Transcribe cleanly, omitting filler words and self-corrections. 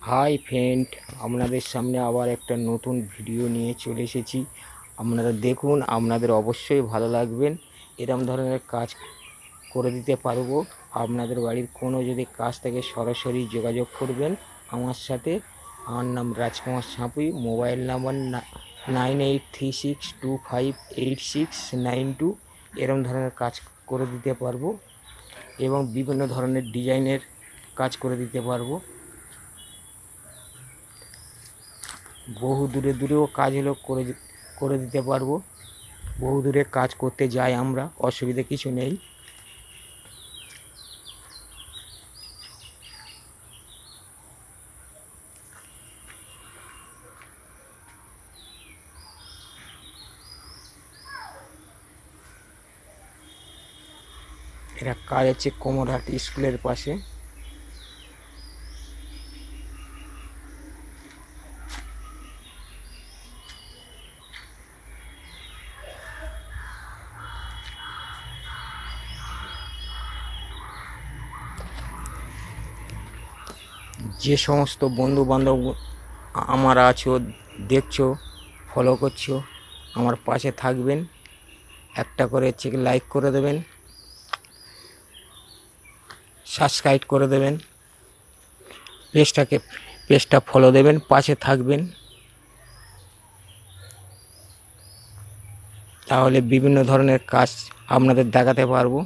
Hi friend, আপনাদের সামনে আবার একটা নতুন ভিডিও নিয়ে চলে এসেছি। আপনারা দেখুন, আপনাদের অবশ্যই ভালো লাগবেন। এরম ধরনের কাজ করে দিতে পারবো। আপনাদের বাড়ির কোনো যদি কাজ থাকে সরাসরি যোগাযোগ করবেন আমার সাথে। আমার নাম রাজকুমার সাঁপুই, মোবাইল নাম্বার 9836258692। এরম ধরনের কাজ করে দিতে পারবো এবং বিভিন্ন ধরনের ডিজাইনের কাজ করে দিতে পারবো। বহু দূরেও কাজ হলেও করে দিতে পারবো। বহু দূরে কাজ করতে যাই আমরা, অসুবিধা কিছু নেই। এটা কাজ হচ্ছে কোমরহাট স্কুলের পাশে। যে সমস্ত বন্ধু বান্ধব আমার আছো, দেখছো, ফলো করছো, আমার পাশে থাকবেন। একটা করে হচ্ছে লাইক করে দেবেন, সাবস্ক্রাইব করে দেবেন, পেজটা ফলো দেবেন, পাশে থাকবেন। তাহলে বিভিন্ন ধরনের কাজ আপনাদের দেখাতে পারবো।